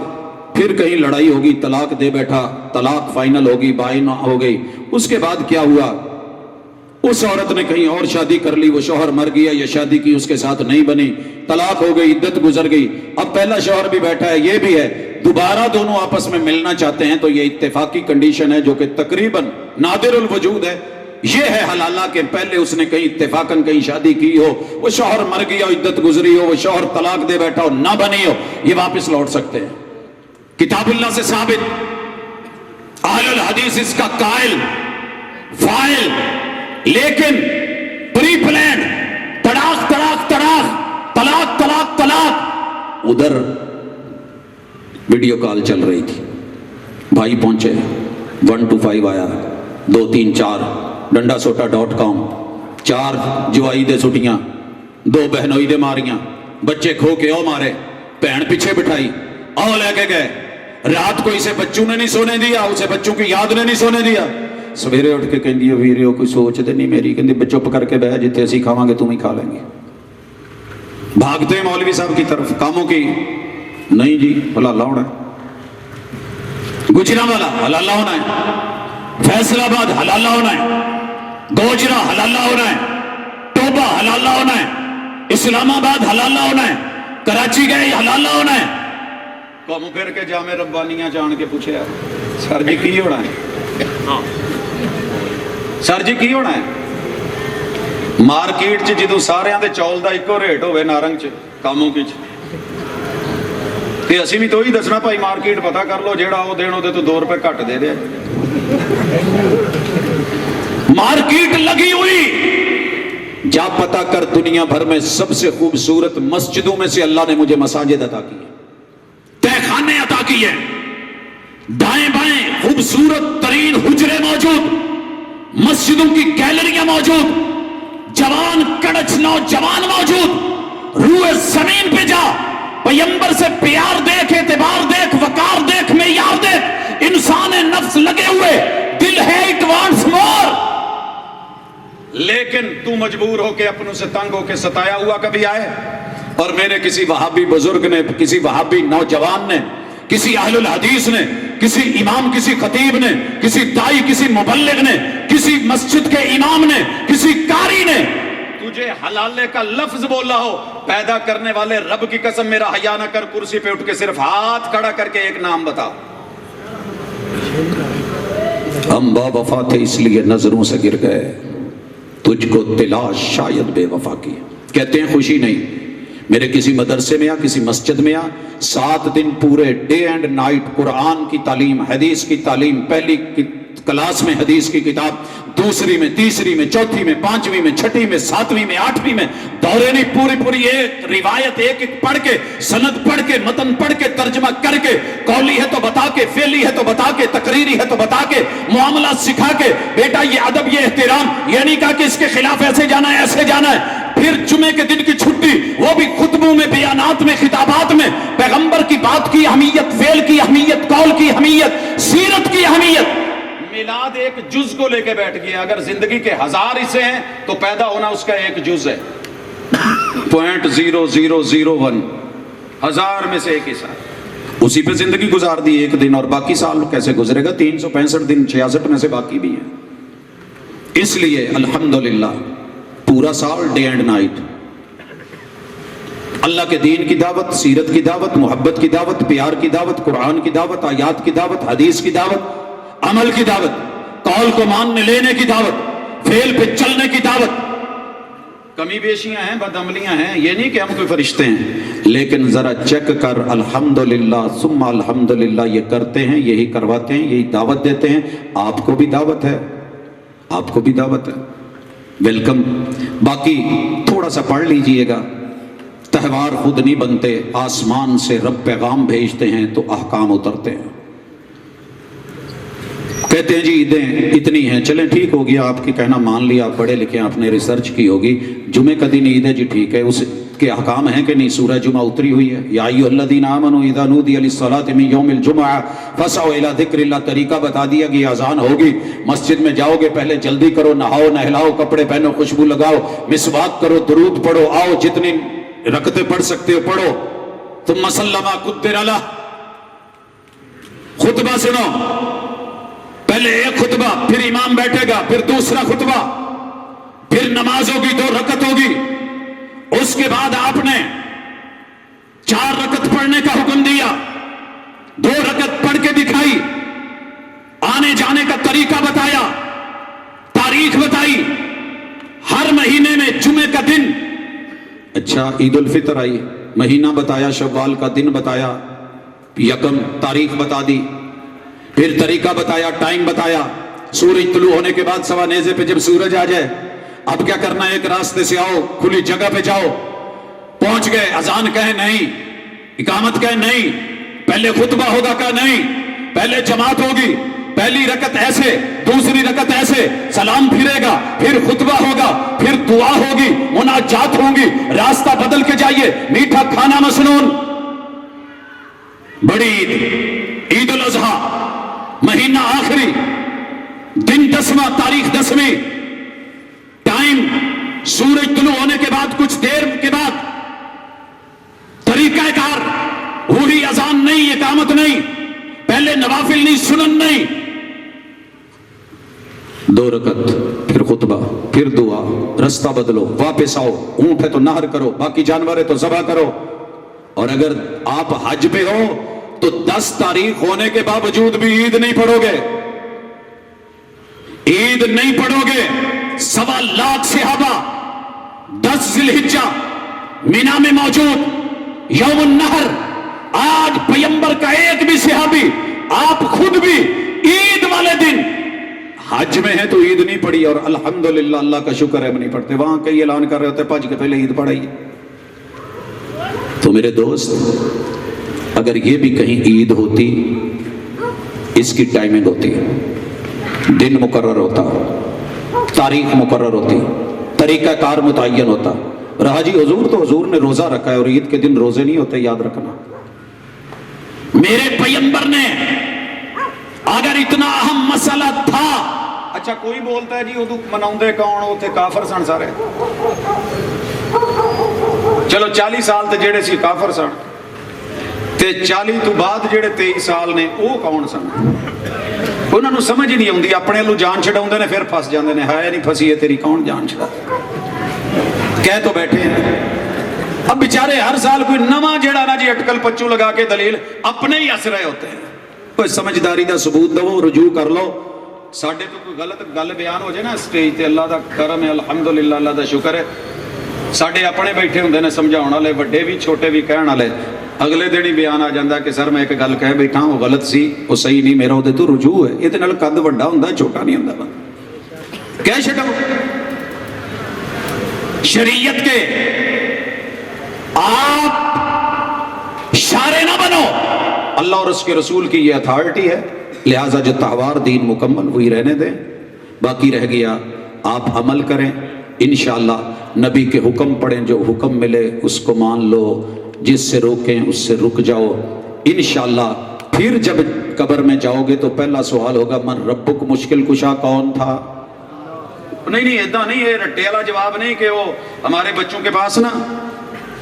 پھر کہیں لڑائی ہوگی, طلاق دے بیٹھا, طلاق فائنل ہوگی, بائن ہو گئی. اس کے بعد کیا ہوا, اس عورت نے کہیں اور شادی کر لی, وہ شوہر مر گیا, یا شادی کی اس کے ساتھ نہیں بنی, طلاق ہو گئی, عدت گزر گئی, اب پہلا شوہر بھی بیٹھا ہے, یہ بھی ہے, دوبارہ دونوں آپس میں ملنا چاہتے ہیں, تو یہ اتفاقی کنڈیشن ہے جو کہ تقریباً نادر الوجود ہے. یہ ہے حلالہ کے پہلے اس نے کہیں اتفاقاً کہیں شادی کی ہو, وہ شوہر مر گیا, عدت گزری ہو, وہ شوہر طلاق دے بیٹھا ہو, نہ بنی ہو, یہ واپس لوٹ سکتے ہیں. کتاب اللہ سے ثابت. اہل الحدیث اس کا قائل فائل, لیکن پری پلان تڑاق تڑاق تڑاق طلاق طلاق طلاق. ادھر ویڈیو کال چل رہی تھی, بھائی پہنچے, 1 to 5 آیا, 2 3 4 ڈنڈا سوٹا .com, 4 جوائی دے سٹیاں, 2 بہنوئی دے ماریاں, بچے کھو کے او مارے, بہن پیچھے بٹھائی, او لے کے گئے. رات کو اسے بچوں نے نہیں سونے دیا, اسے بچوں کی یاد نے نہیں سونے دیا. سویرے اٹھ کے کہندی ہے ویریو کوئی سوچ دے نہیں میری, کہندی چپ کر کے بہ, جتنے اسی کھاواں گے تم ہی کھا لیں گے. بھاگتے مولوی صاحب کی طرف, کاموں کی نہیں جی حلالہ ہونا ہے, گجرانوالہ حلالہ ہونا ہے, فیصل آباد حلالہ ہونا ہے, گوجرا حلالہ ہونا ہے, ٹوبہ حلالہ ہونا ہے, اسلام آباد حلالہ ہونا ہے, کراچی گئے حلالہ ہونا ہے. قوم پھر کے جامع ربانیاں جان کے پوچھے سر جی کی ہونا ہے, سر جی کی ہونا ہے. مارکیٹ چ جدو سارے دے چول دا ایکو ریٹ ہوئے نارنگ چ کاموں کی تے اسی بھی تو ہی دسنا بھائی مارکیٹ پتہ کر لو, جیڑا وہ دین دے تو 2 روپے گھٹ دے دے. مارکیٹ لگی ہوئی, جا پتہ کر دنیا بھر میں سب سے خوبصورت مسجدوں میں سے اللہ نے مجھے مساجد عطا کی ہے, تہ خانے عطا کیے, دائیں بائیں خوبصورت ترین حجرے موجود, مسجدوں کی گیلریاں موجود, جوان کڑچ نوجوان موجود. روح زمین پہ جا, پیمبر سے پیار دیکھ, اعتبار دیکھ, وقار دیکھ, معیار دیکھ. انسان نفس لگے ہوئے, دل ہے اٹ وانٹس مور. لیکن تو مجبور ہو کے اپنوں سے تنگ ہو کے ستایا ہوا کبھی آئے؟ اور میرے کسی وہابی بزرگ نے, کسی وہابی نوجوان نے, کسی اہل الحدیث نے, کسی امام, کسی خطیب نے, کسی دائی, کسی مبلغ نے, کسی مسجد کے امام نے, کسی قاری نے تجھے حلالے کا لفظ بولا ہو, پیدا کرنے والے رب کی قسم میرا حیا نہ کر, کرسی پہ اٹھ کے صرف ہاتھ کھڑا کر کے ایک نام بتا. ہم با وفا تھے اس لیے نظروں سے گر گئے, تجھ کو تلاش شاید بے وفا کی. کہتے ہیں خوشی نہیں, میرے کسی مدرسے میں یا کسی مسجد میں 7 دن پورے ڈے اینڈ نائٹ قرآن کی تعلیم, حدیث کی تعلیم, پہلی کلاس میں حدیث کی کتاب, دوسری میں, تیسری میں, چوتھی میں, 5ویں میں, 6ٹھی میں, 7ویں میں, 8ویں میں, دورے نہیں, پوری ایک روایت ایک ایک پڑھ کے, سند پڑھ کے, متن پڑھ کے, ترجمہ کر کے, قولی ہے تو بتا کے, فعلی ہے تو بتا کے, تقریری ہے تو بتا کے, معاملات سکھا کے, بیٹا یہ ادب, یہ احترام, یہ نہیں کہا کہ اس کے خلاف ایسے جانا ہے, ایسے جانا ہے. پھر جمعے کے دن کی چھٹی, وہ بھی خطبوں میں, بیانات میں, خطابات میں, پیغمبر کی بات کی اہمیت, فعل کی اہمیت, قول کی اہمیت, سیرت کی اہمیت. میلاد ایک جز کو لے کے بیٹھ گیا. اگر زندگی کے 1000 حصے ہیں تو پیدا ہونا اس کا ایک جز ہے, 0.0001, 1000 میں سے ایک حصہ. اسی پہ زندگی گزار دی ایک دن, اور باقی سال کیسے گزرے گا؟ 365 دن, 66 میں سے باقی بھی ہیں. اس لیے الحمدللہ پورا سال ڈے اینڈ نائٹ اللہ کے دین کی دعوت, سیرت کی دعوت, محبت کی دعوت, پیار کی دعوت, قرآن کی دعوت, آیات کی دعوت, حدیث کی دعوت, عمل کی دعوت, قول کو ماننے لینے کی دعوت, فعل پہ چلنے کی دعوت. کمی بیشیاں ہیں, بدعملیاں ہیں, یہ نہیں کہ ہم کوئی فرشتے ہیں, لیکن ذرا چیک کر, الحمدللہ ثم الحمدللہ یہ کرتے ہیں, یہی کرواتے ہیں, یہی دعوت دیتے ہیں. آپ کو بھی دعوت ہے, آپ کو بھی دعوت ہے, ویلکم. باقی تھوڑا سا پڑھ لیجئے گا, تہوار خود نہیں بنتے, آسمان سے رب پیغام بھیجتے ہیں تو احکام اترتے ہیں. کہتے ہیں جی عیدیں اتنی ہیں, چلیں ٹھیک ہو گیا, آپ کی کہنا مان لیا, آپ پڑھے لکھے, آپ نے ریسرچ کی ہوگی. جمعے کا دن عید ہے جی, ٹھیک ہے, اس کے احکام ہیں کہ نہیں؟ سورہ جمعہ اتری ہوئی ہے, یا ایھا الذین آمنوا اذا نودی للصلاۃ من یوم الجمعہ فاسعوا الی ذکر اللہ. طریقہ بتا دیا کہ اذان ہوگی, مسجد میں جاؤ گے پہلے جلدی کرو, نہاؤ نہلاؤ, کپڑے پہنو, خوشبو لگاؤ, مسواک کرو, درود پڑھو, آؤ جتنی رکعتیں پڑھ سکتے ہو پڑھو. ثم سلم قدر اللہ, خطبہ سنو, پہلے ایک خطبہ, پھر امام بیٹھے گا, پھر دوسرا خطبہ, پھر نماز ہوگی, 2 رکعت ہوگی. اس کے بعد آپ نے 4 رکعت پڑھنے کا حکم دیا, 2 رکعت پڑھ کے دکھائی, آنے جانے کا طریقہ بتایا, تاریخ بتائی. اچھا عید الفطر آئی، مہینہ بتایا، شوال کا دن بتایا، یکم تاریخ بتا دی، پھر طریقہ بتایا، ٹائم بتایا، سورج طلوع ہونے کے بعد سوا نیزے پہ جب سورج آ جائے اب کیا کرنا ہے، ایک راستے سے آؤ، کھلی جگہ پہ جاؤ، پہنچ گئے، اذان کہیں نہیں، اقامت کہیں نہیں، پہلے خطبہ ہوگا کہ نہیں، پہلے جماعت ہوگی، پہلی رکعت ایسے، دوسری رکعت ایسے، سلام پھرے گا، پھر خطبہ ہوگا، پھر دعا ہوگی، مناجات ہوں گی، راستہ بدل کے جائیے، میٹھا کھانا مسنون۔ بڑی عید، عید الاضحیٰ، مہینہ آخری، دن 10واں، تاریخ 10ویں، ٹائم سورج طلوع ہونے کے بعد کچھ دیر کے بعد، طریقہ کار وہی، اذان نہیں، اقامت نہیں، پہلے نوافل نہیں، سنن نہیں، 2 رکعت، پھر خطبہ، پھر دعا، رستہ بدلو، واپس آؤ، اونٹ ہے تو نہر کرو، باقی جانور ہے تو ذبح کرو۔ اور اگر آپ حج پہ ہو تو 10 تاریخ ہونے کے باوجود بھی عید نہیں پڑھو گے، عید نہیں پڑھو گے۔ 1.25 لاکھ صحابہ 10 ذی الحجہ مینا میں موجود، یوم النہر، آج پیغمبر کا ایک بھی صحابی، آپ خود بھی عید والے دن حج میں ہے تو عید نہیں پڑھی، اور الحمدللہ اللہ کا شکر ہے نہیں پڑھتے، وہاں کئی اعلان کر رہے ہوتے پج کے پہلے عید پڑھائی۔ تو میرے دوست، اگر یہ بھی کہیں عید ہوتی، اس کی ٹائمنگ ہوتی، دن مقرر ہوتا، تاریخ مقرر ہوتی، طریقہ کار متعین ہوتا۔ رہا جی حضور، تو حضور نے روزہ رکھا ہے اور عید کے دن روزے نہیں ہوتے، یاد رکھنا۔ میرے پیغمبر نے اگر اتنا اہم مسئلہ تھا، اچھا کوئی بولتا ہے جی ادو مناؤندے کون، اوتھے کافر سن سارے، چلو 40 سال تے جڑے سی کافر سن، تے 40 تو بعد جڑے 23 سال نے وہ کون سن؟ انہوں نے سمجھ ہی نہیں آتی، اپنے لو جان چھڑاؤندے نے، پھر پھس جاندے نے، ہائے نہیں پھسی ہے تیری کون جان چھڑا، کہہ تو بیٹھے ہیں۔ اب بیچارے ہر سال کوئی نواں جڑا نا جی اٹکل پچو لگا کے دلیل اپنے ہی ہس رہے ہوتے ہیں۔ کوئی سمجھداری دا ثبوت دو، رجوع کر لو۔ ساڈے تو کوئی غلط گل بیان ہو جائے نا سٹیج تے، اللہ دا کرم ہے، الحمدللہ، اللہ دا شکر ہے، ساڈے اپنے بیٹھے ہوندے نے سمجھاؤن والے، بڑے بھی چھوٹے بھی کہن والے، اگلے دن ہی بیان آ جاندہ کہ سر میں ایک گل کہہ بیٹھا وہ غلط سی، وہ صحیح نہیں، میرا وہ تو رجوع ہے۔ یہ نال قد بڑا ہوندا، چھوٹا نہیں ہوندا بندہ، کہہ چھڈو۔ شریعت کے آپ اشارے نہ بنو، اللہ اور اس کے رسول کی یہ اتھارٹی ہے، لہٰذا جو تہوار دین مکمل وہی رہنے دیں، باقی رہ گیا آپ عمل کریں، انشاءاللہ نبی کے حکم پڑھیں، جو حکم ملے اس کو مان لو، جس سے روکیں اس سے رک جاؤ، انشاءاللہ۔ پھر جب قبر میں جاؤ گے تو پہلا سوال ہوگا من ربک، مشکل کشا کون تھا؟ نہیں ایدہ نہیں، یہ رٹے والا جواب نہیں کہ وہ ہمارے بچوں کے پاس نا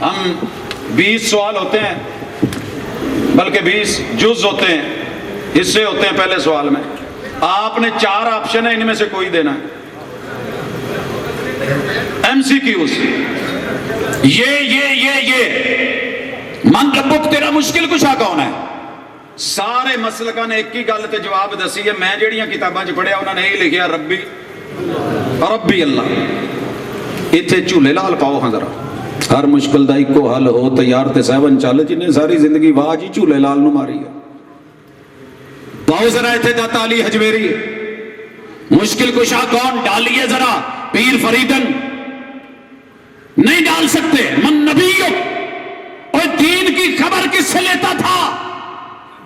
ہم 20 سوال ہوتے ہیں، بلکہ 20 جز ہوتے ہیں، حصے ہوتے ہیں پہلے سوال میں، آپ نے 4 آپشن ہیں، ان میں سے کوئی دینا ہے۔ MCQs، یہ من ربک، تیرا مشکل کشا کون ہے؟ سارے مسلکاں نے ایک ہی گل تے جواب دسی ہے، میں جڑیاں کتاباں چ پڑھیا انہوں نے یہی لکھیا ربی ربی اللہ۔ اتنے جھولے لال پاؤ ہاں ذرا، ہر مشکل دا ایکو حل ہو تیار تے 7 چل، جنہیں ساری زندگی واہ جی جھولے لال نو ماری ہے۔ پاؤ ذرا اتنے داتا علی حجویری، مشکل کشا کون؟ ڈالیے ذرا پیر فریدن، نہیں ڈال سکتے۔ من نبیک، اور دین کی خبر کس سے لیتا تھا؟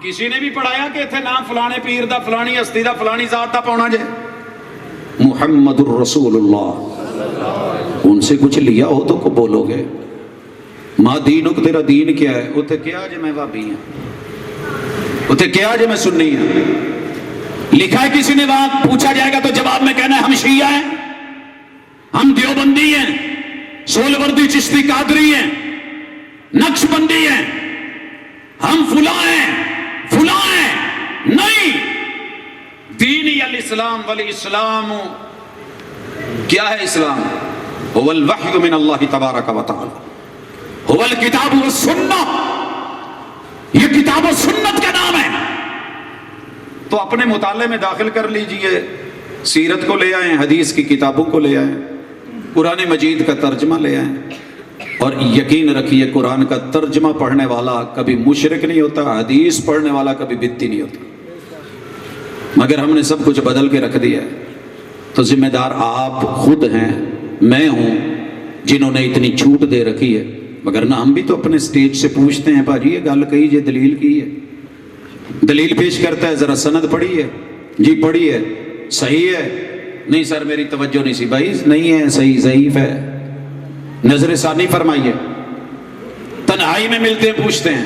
کسی نے بھی پڑھایا کہ اتنے نام فلانے پیر دا، فلانی ہستی دا، فلانی ذات دا پاؤنا جے؟ محمد الرسول اللہ، ان سے کچھ لیا ہو تو کو بولو گے۔ ماں دینک، تیرا دین کیا ہے؟ اتنے کیا جے میں وہابی ہوں، اتنے کیا جے میں سنی ہوں؟ لکھا ہے کسی نے، وہاں پوچھا جائے گا تو جواب میں کہنا ہے ہم شیعہ ہیں، ہم دیوبندی ہیں، سولوردی چشتی قادری ہیں، نقش بندی ہیں، ہم فلاں ہیں فلاں ہیں۔ نہیں، دینی الاسلام والاسلام، کیا ہے اسلام؟ هو الوحی من اللہ تبارک و تعالی، هو الکتاب والسنہ، یہ کتاب و سنت کا نام ہے۔ تو اپنے مطالعے میں داخل کر لیجئے، سیرت کو لے آئیں، حدیث کی کتابوں کو لے آئیں، قرآن مجید کا ترجمہ لے آئیں، اور یقین رکھیے قرآن کا ترجمہ پڑھنے والا کبھی مشرک نہیں ہوتا، حدیث پڑھنے والا کبھی بدتی نہیں ہوتا، مگر ہم نے سب کچھ بدل کے رکھ دیا ہے۔ تو ذمہ دار آپ خود ہیں، میں ہوں، جنہوں نے اتنی چھوٹ دے رکھی ہے، مگر نہ ہم بھی تو اپنے سٹیج سے پوچھتے ہیں بھاجی یہ گل کہی جے دلیل کی ہے، دلیل پیش کرتا ہے، ذرا سند پڑھی ہے، جی پڑھی ہے، صحیح ہے، نہیں سر میری توجہ نہیں سی، بھائی نہیں ہے صحیح، ضعیف ہے، نظر ثانی فرمائیے۔ تنہائی میں ملتے ہیں پوچھتے ہیں،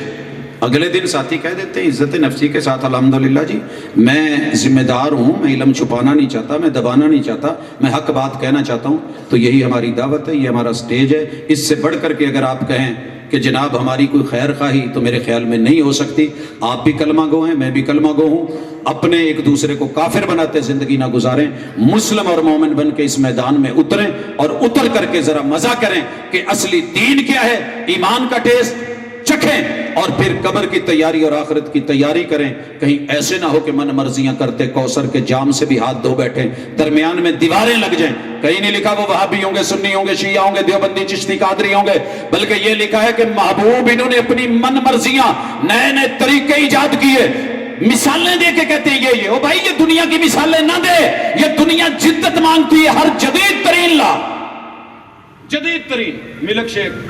اگلے دن ساتھی کہہ دیتے ہیں عزت نفسی کے ساتھ الحمدللہ جی میں ذمہ دار ہوں، میں علم چھپانا نہیں چاہتا، میں دبانا نہیں چاہتا، میں حق بات کہنا چاہتا ہوں۔ تو یہی ہماری دعوت ہے، یہ ہمارا سٹیج ہے۔ اس سے بڑھ کر کے اگر آپ کہیں کہ جناب ہماری کوئی خیر خواہی تو میرے خیال میں نہیں ہو سکتی۔ آپ بھی کلمہ گو ہیں، میں بھی کلمہ گو ہوں، اپنے ایک دوسرے کو کافر بناتے زندگی نہ گزاریں، مسلم اور مومن بن کے اس میدان میں اتریں اور اتر کر کے ذرا مزہ کریں کہ اصلی دین کیا ہے، ایمان کا ٹیسٹ چکھیں، اور پھر قبر کی تیاری اور آخرت کی تیاری کریں۔ کہیں ایسے نہ ہو کہ من مرضیاں کرتے کوثر کے جام سے بھی ہاتھ دھو بیٹھیں، درمیان میں دیواریں لگ جائیں۔ کہیں نہیں لکھا وہ وہابی ہوں گے، سنی ہوں گے، شیعہ ہوں گے، دیوبندی چشتی قادری ہوں گے، بلکہ یہ لکھا ہے کہ محبوب انہوں نے اپنی من مرضیاں نئے نئے طریقے ایجاد کیے، مثالیں دے کے کہتے ہیں یہ او بھائی یہ دنیا کی مثالیں نہ دے، یہ دنیا جدت مانگتی ہے، ہر جدید ترین لا، جدید ترین ملک شیک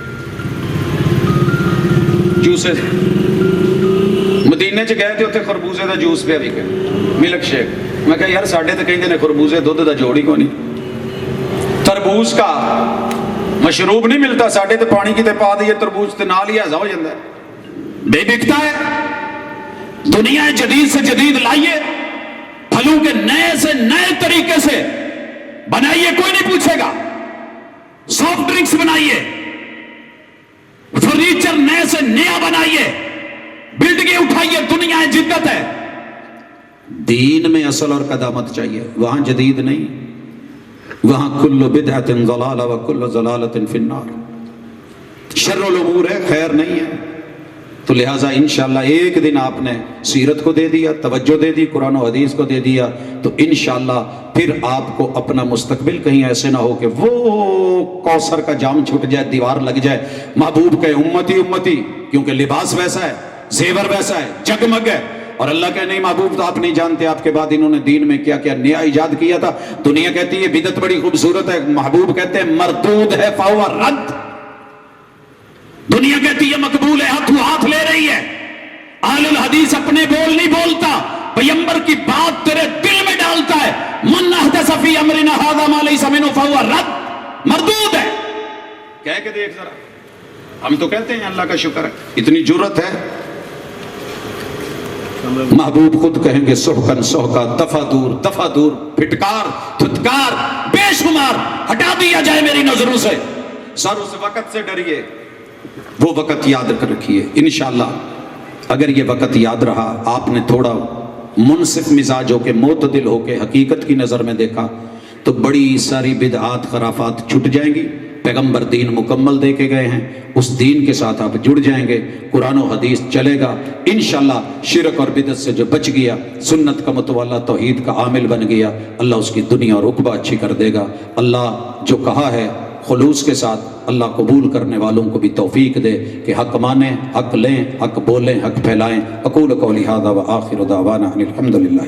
جوسے مدینے چ گئے تھے اتنے خربوزے دا جوس پہ بھی کہ ملک شیک، میں کہا یار ساڈے تو کہیں نے خربوزے دودھ دا جوڑ ہی کو نہیں، تربوز کا مشروب نہیں ملتا، ساڈے تو پانی کی تے پا دیے تربوز تے نال ہی ہضا ہو جاتا ہے، بے بکتا ہے۔ دنیا جدید سے جدید لائیے، پھلوں کے نئے سے نئے طریقے سے بنائیے، کوئی نہیں پوچھے گا، سافٹ ڈرنکس بنائیے، فرنیچر نئے سے نیا بنائیے، بلڈنگیں اٹھائیے، دنیا جدت ہے۔ دین میں اصل اور قدامت چاہیے، وہاں جدید نہیں، وہاں کل بدعت ضلالہ و کل ضلالۃ فی النار، شر الامور ہے، خیر نہیں ہے۔ تو لہٰذا انشاءاللہ ایک دن آپ نے سیرت کو دے دیا، توجہ دے دی، قرآن و حدیث کو دے دیا، تو انشاءاللہ پھر آپ کو اپنا مستقبل کہیں ایسے نہ ہو کہ وہ کوثر کا جام چھٹ جائے، دیوار لگ جائے، محبوب کہے امتی امتی، کیونکہ لباس ویسا ہے، زیور ویسا ہے، جگمگ ہے، اور اللہ کہے نہیں محبوب تو آپ نہیں جانتے آپ کے بعد انہوں نے دین میں کیا کیا نیا ایجاد کیا تھا۔ دنیا کہتی ہے بدعت بڑی خوبصورت ہے، محبوب کہتے ہیں مردود ہے فہو رد۔ دنیا کہتی ہے مقبول ہے، ہاتھ لے رہی ہے۔ اہل الحدیث اپنے بول نہیں بولتا، پیغمبر کی بات تیرے دل میں ڈالتا ہے۔ من احدث فی امرنا ھذا ما لیس منہ فہو رد، مردود ہے۔ کہہ کے دیکھ ذرا، ہم تو کہتے ہیں اللہ کا شکر ہے، اتنی جرت ہے۔ محبوب خود کہیں گے سحقن سحقا، دفع دور، پھٹکار دھتکار بے شمار ہٹا دیا جائے میری نظروں سے۔ سر اس وقت سے ڈریے، وہ وقت یاد کر رکھیے انشاءاللہ۔ اگر یہ وقت یاد رہا، آپ نے تھوڑا منصف مزاج ہو کے معتدل ہو کے حقیقت کی نظر میں دیکھا، تو بڑی ساری بدعات خرافات چھٹ جائیں گی۔ پیغمبر دین مکمل دے کے گئے ہیں، اس دین کے ساتھ آپ جڑ جائیں گے، قرآن و حدیث چلے گا انشاءاللہ۔ شرک اور بدعت سے جو بچ گیا، سنت کا متوالا توحید کا عامل بن گیا، اللہ اس کی دنیا اور عقبہ اچھی کر دے گا۔ اللہ جو کہا ہے خلوص کے ساتھ اللہ قبول کرنے والوں کو بھی توفیق دے کہ حق مانیں، حق لیں، حق بولیں، حق پھیلائیں۔ اقول قولی ھذا وآخر دعوانا ان الحمد للہ۔